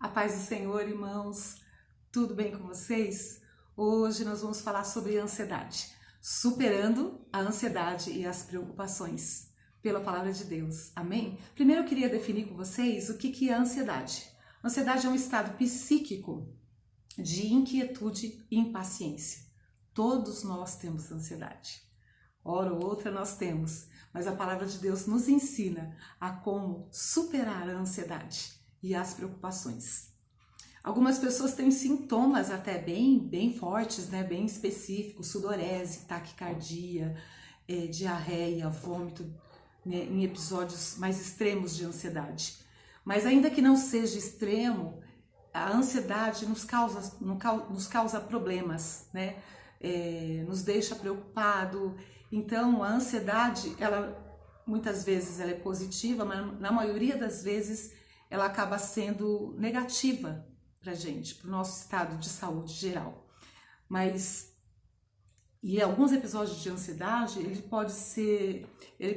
A paz do Senhor, irmãos, tudo bem com vocês? Hoje nós vamos falar sobre ansiedade, superando a ansiedade e as preocupações, pela palavra de Deus, amém? Primeiro eu queria definir com vocês o que é a ansiedade. Ansiedade é um estado psíquico de inquietude e impaciência. Todos nós temos ansiedade, hora ou outra nós temos, mas a palavra de Deus nos ensina a como superar a ansiedade e as preocupações. Algumas pessoas têm sintomas até bem fortes, né? Bem específicos, sudorese, taquicardia, diarreia, vômito, né? Em episódios mais extremos de ansiedade. Mas ainda que não seja extremo, a ansiedade nos causa problemas, né? Nos deixa preocupado. Então a ansiedade, muitas vezes ela é positiva, mas na maioria das vezes ela acaba sendo negativa pra gente, pro nosso estado de saúde geral. E alguns episódios de ansiedade, ele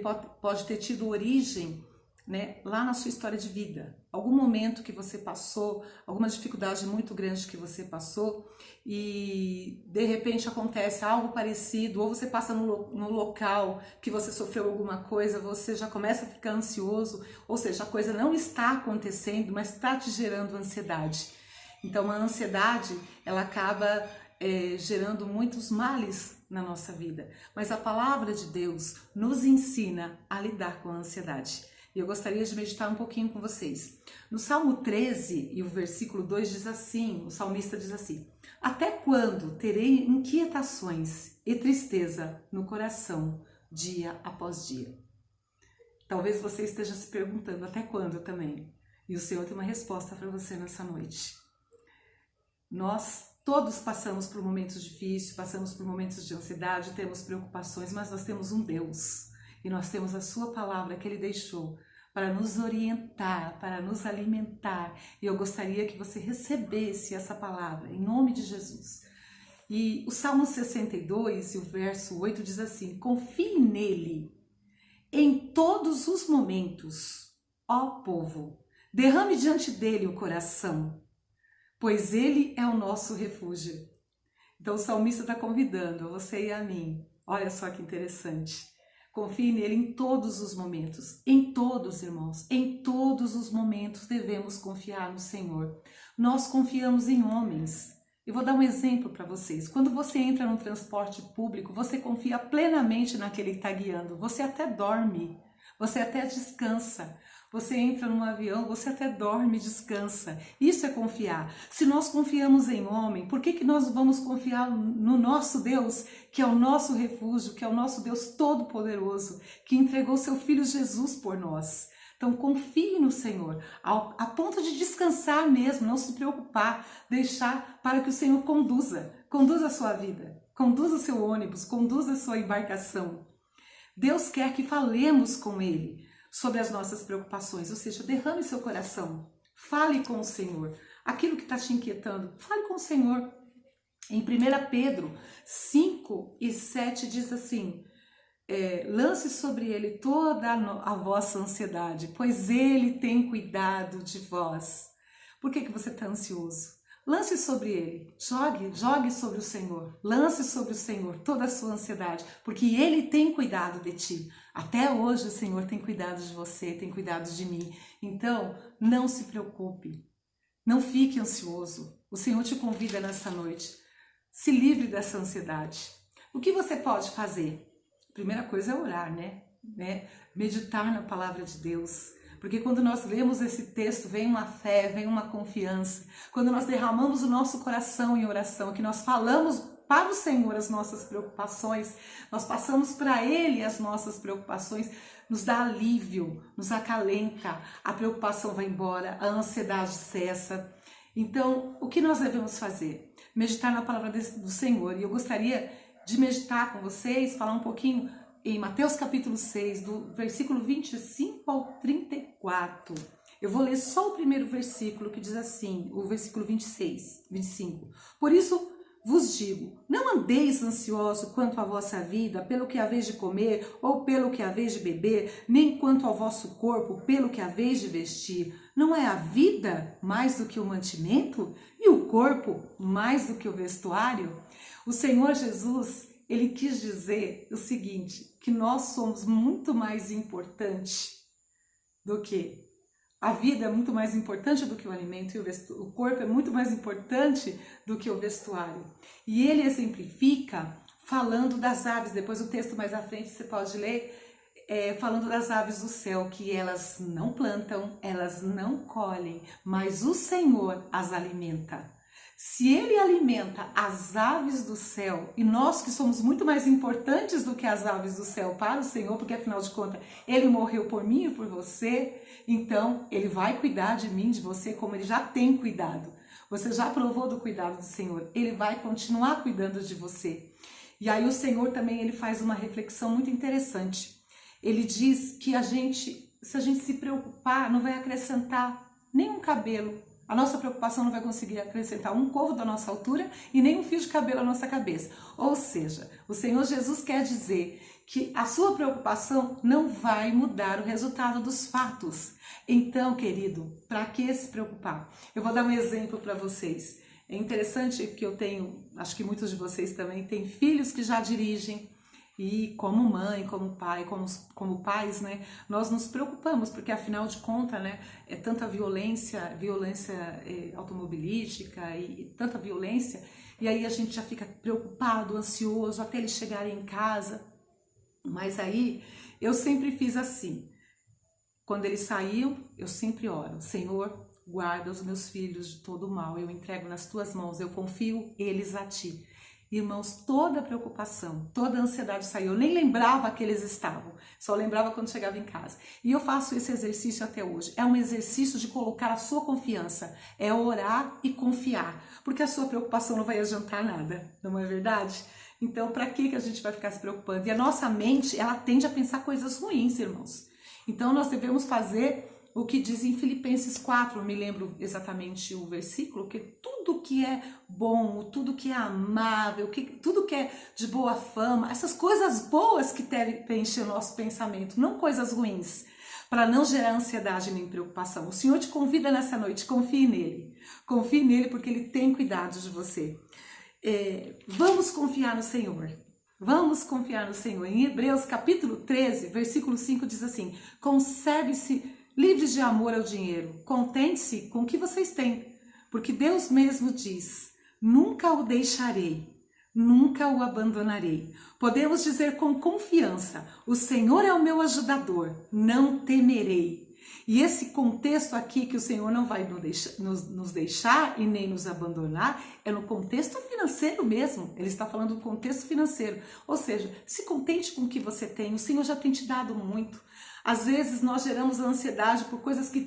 pode ter tido origem, né, lá na sua história de vida. Algum momento que você passou, alguma dificuldade muito grande que você passou e de repente acontece algo parecido, ou você passa no local que você sofreu alguma coisa, você já começa a ficar ansioso, ou seja, a coisa não está acontecendo, mas está te gerando ansiedade. Então a ansiedade, ela acaba gerando muitos males na nossa vida, mas a palavra de Deus nos ensina a lidar com a ansiedade. E eu gostaria de meditar um pouquinho com vocês. No Salmo 13 e o versículo 2 diz assim, o salmista diz assim: até quando terei inquietações e tristeza no coração, dia após dia? Talvez você esteja se perguntando até quando também. E o Senhor tem uma resposta para você nessa noite. Nós todos passamos por momentos difíceis, passamos por momentos de ansiedade, temos preocupações, mas nós temos um Deus. E nós temos a sua palavra que Ele deixou para nos orientar, para nos alimentar. E eu gostaria que você recebesse essa palavra, em nome de Jesus. E o Salmo 62, e o verso 8 diz assim: confie nele em todos os momentos, ó povo, derrame diante dele o coração, pois ele é o nosso refúgio. Então o salmista está convidando a você e a mim. Olha só que interessante. Confie nele em todos os momentos, em todos, irmãos, em todos os momentos devemos confiar no Senhor. Nós confiamos em homens. Eu vou dar um exemplo para vocês. Quando você entra num transporte público, você confia plenamente naquele que está guiando. Você até dorme, você até descansa. Você entra num avião, você até dorme e descansa. Isso é confiar. Se nós confiamos em homem, por que nós vamos confiar no nosso Deus, que é o nosso refúgio, que é o nosso Deus Todo-Poderoso, que entregou seu Filho Jesus por nós? Então confie no Senhor, a ponto de descansar mesmo, não se preocupar, deixar para que o Senhor conduza a sua vida, conduza o seu ônibus, conduza a sua embarcação. Deus quer que falemos com Ele sobre as nossas preocupações, ou seja, derrame seu coração, fale com o Senhor. Aquilo que está te inquietando, fale com o Senhor. Em 1 Pedro 5 e 7 diz assim: lance sobre ele toda a vossa ansiedade, pois ele tem cuidado de vós. Por que você está ansioso? Lance sobre ele, jogue sobre o Senhor, lance sobre o Senhor toda a sua ansiedade, porque ele tem cuidado de ti. Até hoje o Senhor tem cuidado de você, tem cuidado de mim. Então, não se preocupe, não fique ansioso. O Senhor te convida nessa noite, se livre dessa ansiedade. O que você pode fazer? A primeira coisa é orar, né? Meditar na palavra de Deus. Porque quando nós lemos esse texto, vem uma fé, vem uma confiança. Quando nós derramamos o nosso coração em oração, que nós falamos para o Senhor as nossas preocupações, nós passamos para Ele as nossas preocupações, nos dá alívio, nos acalenta, a preocupação vai embora, a ansiedade cessa. Então, o que nós devemos fazer? Meditar na palavra do Senhor. E eu gostaria de meditar com vocês, falar um pouquinho em Mateus capítulo 6, do versículo 25 ao 34. Eu vou ler só o primeiro versículo que diz assim, o versículo 25. Por isso, vos digo, não andeis ansioso quanto à vossa vida, pelo que haveis de comer, ou pelo que haveis de beber, nem quanto ao vosso corpo, pelo que haveis de vestir. Não é a vida mais do que o mantimento? E o corpo mais do que o vestuário? O Senhor Jesus, ele quis dizer o seguinte, que nós somos muito mais importantes do que a vida, é muito mais importante do que o alimento, e o corpo é muito mais importante do que o vestuário. E ele exemplifica falando das aves. Depois o texto mais à frente você pode ler, falando das aves do céu, que elas não plantam, elas não colhem, mas o Senhor as alimenta. Se ele alimenta as aves do céu, e nós que somos muito mais importantes do que as aves do céu para o Senhor, porque afinal de contas ele morreu por mim e por você, então ele vai cuidar de mim, de você, como ele já tem cuidado. Você já provou do cuidado do Senhor, ele vai continuar cuidando de você. E aí o Senhor também, ele faz uma reflexão muito interessante. Ele diz que se a gente se preocupar, não vai acrescentar nenhum cabelo. A nossa preocupação não vai conseguir acrescentar um covo da nossa altura e nem um fio de cabelo à nossa cabeça. Ou seja, o Senhor Jesus quer dizer que a sua preocupação não vai mudar o resultado dos fatos. Então, querido, para que se preocupar? Eu vou dar um exemplo para vocês. É interessante que eu tenho, acho que muitos de vocês também têm filhos que já dirigem. E como mãe, como pai, como pais, né, nós nos preocupamos, porque afinal de contas, né, é tanta violência automobilística e tanta violência, e aí a gente já fica preocupado, ansioso, até eles chegarem em casa. Mas aí, eu sempre fiz assim, quando eles saíam, eu sempre oro, Senhor, guarda os meus filhos de todo mal, eu entrego nas tuas mãos, eu confio eles a ti. Irmãos, toda a preocupação, toda a ansiedade saiu. Eu nem lembrava que eles estavam, só lembrava quando chegava em casa. E eu faço esse exercício até hoje. É um exercício de colocar a sua confiança, é orar e confiar, porque a sua preocupação não vai adiantar nada, não é verdade? Então, para que a gente vai ficar se preocupando? E a nossa mente, ela tende a pensar coisas ruins, irmãos. Então, nós devemos fazer o que diz em Filipenses 4, eu me lembro exatamente o versículo, que tudo que é bom, tudo que é amável, tudo que é de boa fama, essas coisas boas que devem preencher o nosso pensamento, não coisas ruins, para não gerar ansiedade nem preocupação. O Senhor te convida nessa noite, confie nele porque ele tem cuidado de você. Vamos confiar no Senhor. Vamos confiar no Senhor. Em Hebreus capítulo 13, versículo 5 diz assim, conserve-se livres de amor ao dinheiro, contente-se com o que vocês têm, porque Deus mesmo diz, nunca o deixarei, nunca o abandonarei. Podemos dizer com confiança, o Senhor é o meu ajudador, não temerei. E esse contexto aqui que o Senhor não vai nos deixar e nem nos abandonar, é no contexto financeiro mesmo. Ele está falando do contexto financeiro. Ou seja, se contente com o que você tem, o Senhor já tem te dado muito. Às vezes nós geramos ansiedade por coisas que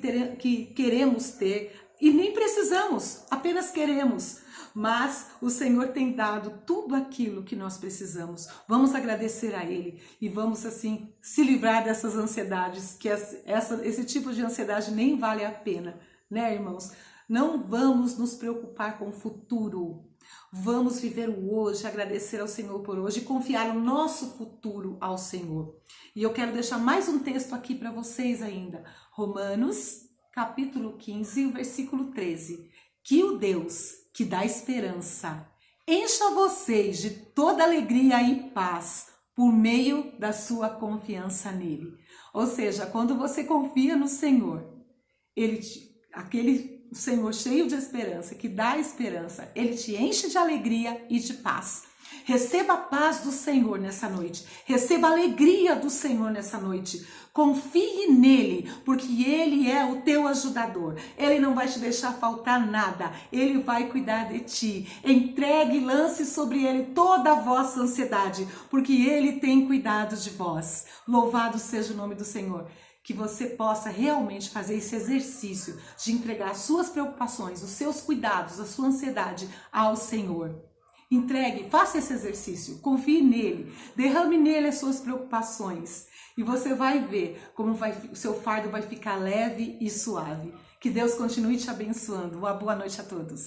queremos ter e nem precisamos, apenas queremos. Mas o Senhor tem dado tudo aquilo que nós precisamos. Vamos agradecer a Ele e vamos assim se livrar dessas ansiedades, que esse tipo de ansiedade nem vale a pena, né, irmãos? Não vamos nos preocupar com o futuro. Vamos viver o hoje, agradecer ao Senhor por hoje e confiar o nosso futuro ao Senhor. E eu quero deixar mais um texto aqui para vocês ainda. Romanos, capítulo 15, versículo 13. Que o Deus que dá esperança encha vocês de toda alegria e paz por meio da sua confiança nele. Ou seja, quando você confia no Senhor, aquele Senhor cheio de esperança, que dá esperança, ele te enche de alegria e de paz. Receba a paz do Senhor nessa noite. Receba a alegria do Senhor nessa noite. Confie nele, porque ele é o teu ajudador. Ele não vai te deixar faltar nada. Ele vai cuidar de ti. Entregue e lance sobre ele toda a vossa ansiedade, porque ele tem cuidado de vós. Louvado seja o nome do Senhor. Que você possa realmente fazer esse exercício de entregar as suas preocupações, os seus cuidados, a sua ansiedade ao Senhor. Entregue, faça esse exercício, confie nele, derrame nele as suas preocupações e você vai ver como o seu fardo vai ficar leve e suave. Que Deus continue te abençoando. Uma boa noite a todos.